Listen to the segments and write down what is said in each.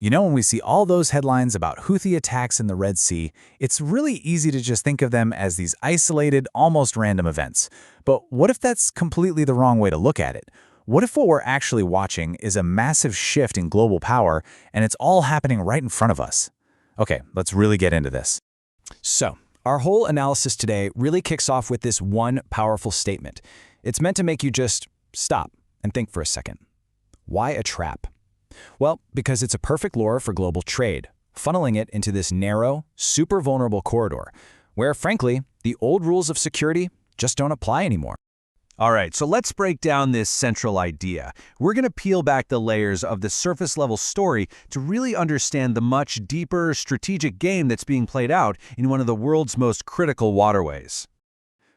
When we see all those headlines about Houthi attacks in the Red Sea, it's really easy to just think of them as these isolated, almost random events. But what if that's completely the wrong way to look at it? What if what we're actually watching is a massive shift in global power, and it's all happening right in front of us? Okay, let's really get into this. So, our whole analysis today really kicks off with this one powerful statement. It's meant to make you just stop and think for a second. Why a trap? Well, because it's a perfect lure for global trade, funneling it into this narrow, super vulnerable corridor, where, frankly, the old rules of security just don't apply anymore. All right, so let's break down this central idea. We're going to peel back the layers of the surface-level story to really understand the much deeper strategic game that's being played out in one of the world's most critical waterways.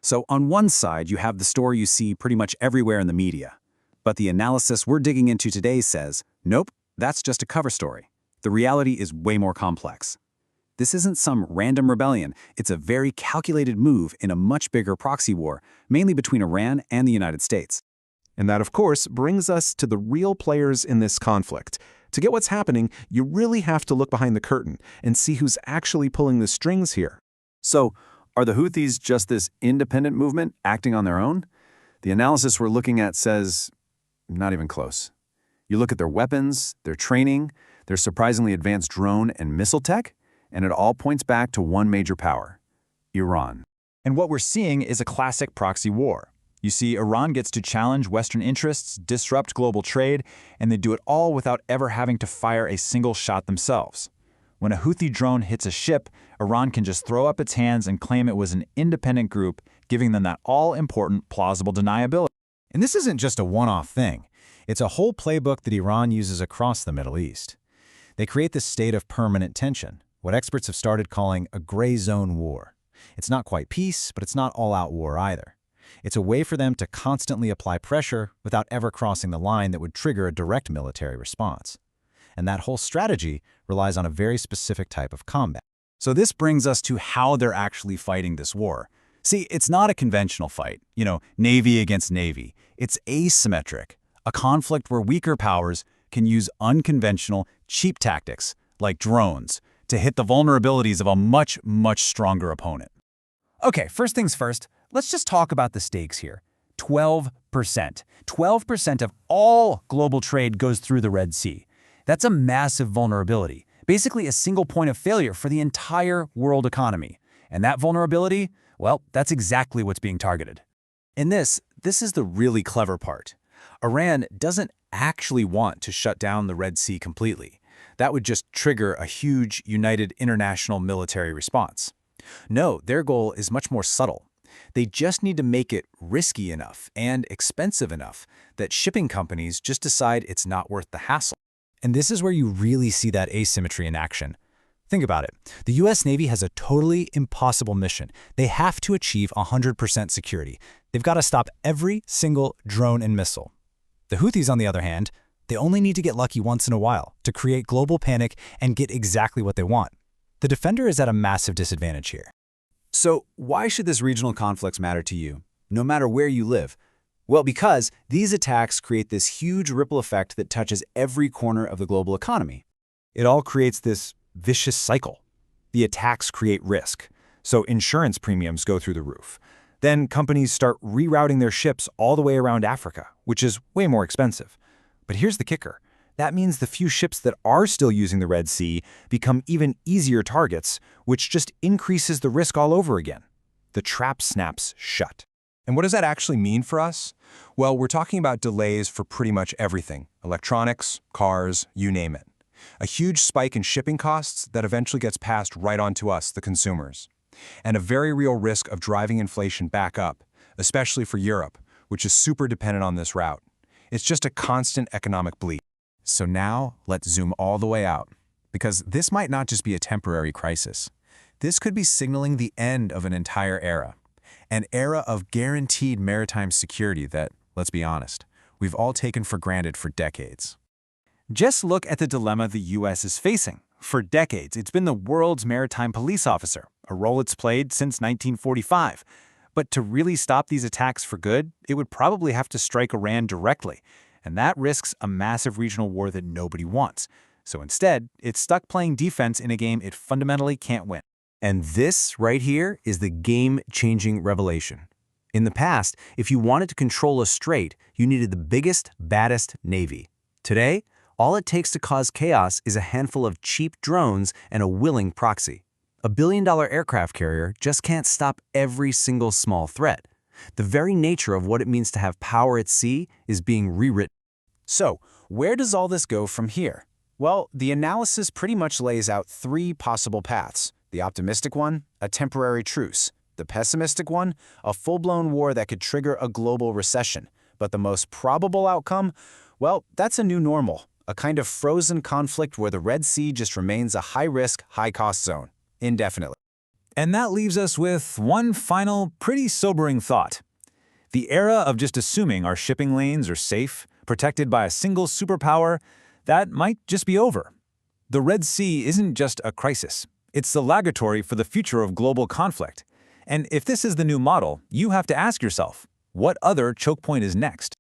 So on one side, you have the story you see pretty much everywhere in the media. But the analysis we're digging into today says, nope, that's just a cover story. The reality is way more complex. This isn't some random rebellion. It's a very calculated move in a much bigger proxy war, mainly between Iran and the United States. And that, of course, brings us to the real players in this conflict. To get what's happening, you really have to look behind the curtain and see who's actually pulling the strings here. So, are the Houthis just this independent movement acting on their own? The analysis we're looking at says, not even close. You look at their weapons, their training, their surprisingly advanced drone and missile tech, and it all points back to one major power, Iran. And what we're seeing is a classic proxy war. You see, Iran gets to challenge Western interests, disrupt global trade, and they do it all without ever having to fire a single shot themselves. When a Houthi drone hits a ship, Iran can just throw up its hands and claim it was an independent group, giving them that all-important plausible deniability. And this isn't just a one-off thing. It's a whole playbook that Iran uses across the Middle East. They create this state of permanent tension, what experts have started calling a gray zone war. It's not quite peace, but it's not all-out war either. It's a way for them to constantly apply pressure without ever crossing the line that would trigger a direct military response. And that whole strategy relies on a very specific type of combat. So this brings us to how they're actually fighting this war. See, it's not a conventional fight, Navy against Navy. It's asymmetric, a conflict where weaker powers can use unconventional, cheap tactics, like drones, to hit the vulnerabilities of a much, much stronger opponent. Okay, first things first, let's just talk about the stakes here. 12%. 12% of all global trade goes through the Red Sea. That's a massive vulnerability, basically a single point of failure for the entire world economy. And that vulnerability, well, that's exactly what's being targeted. And this is the really clever part. Iran doesn't actually want to shut down the Red Sea completely. That would just trigger a huge, united international military response. No, their goal is much more subtle. They just need to make it risky enough and expensive enough that shipping companies just decide it's not worth the hassle. And this is where you really see that asymmetry in action. Think about it. The U.S. Navy has a totally impossible mission. They have to achieve 100% security. They've got to stop every single drone and missile. The Houthis, on the other hand, they only need to get lucky once in a while to create global panic and get exactly what they want. The defender is at a massive disadvantage here. So why should this regional conflicts matter to you, no matter where you live? Well, because these attacks create this huge ripple effect that touches every corner of the global economy. It all creates this vicious cycle. The attacks create risk, so insurance premiums go through the roof. Then companies start rerouting their ships all the way around Africa, which is way more expensive. But here's the kicker. That means the few ships that are still using the Red Sea become even easier targets, which just increases the risk all over again. The trap snaps shut. And what does that actually mean for us? Well, we're talking about delays for pretty much everything. Electronics, cars, you name it. A huge spike in shipping costs that eventually gets passed right on to us, the consumers. And a very real risk of driving inflation back up, especially for Europe, which is super dependent on this route. It's just a constant economic bleed. So now, let's zoom all the way out, because this might not just be a temporary crisis. This could be signaling the end of an entire era, an era of guaranteed maritime security that, let's be honest, we've all taken for granted for decades. Just look at the dilemma the U.S. is facing. For decades, it's been the world's maritime police officer, a role it's played since 1945. But to really stop these attacks for good, it would probably have to strike Iran directly. And that risks a massive regional war that nobody wants. So instead, it's stuck playing defense in a game it fundamentally can't win. And this right here is the game-changing revelation. In the past, if you wanted to control a strait, you needed the biggest, baddest navy. Today, all it takes to cause chaos is a handful of cheap drones and a willing proxy. A billion-dollar aircraft carrier just can't stop every single small threat. The very nature of what it means to have power at sea is being rewritten. So, where does all this go from here? Well, the analysis pretty much lays out three possible paths. The optimistic one, a temporary truce. The pessimistic one, a full-blown war that could trigger a global recession. But the most probable outcome? Well, that's a new normal, a kind of frozen conflict where the Red Sea just remains a high-risk, high-cost zone, indefinitely. And that leaves us with one final, pretty sobering thought. The era of just assuming our shipping lanes are safe, protected by a single superpower, that might just be over. The Red Sea isn't just a crisis. It's the laboratory for the future of global conflict. And if this is the new model, you have to ask yourself, what other choke point is next?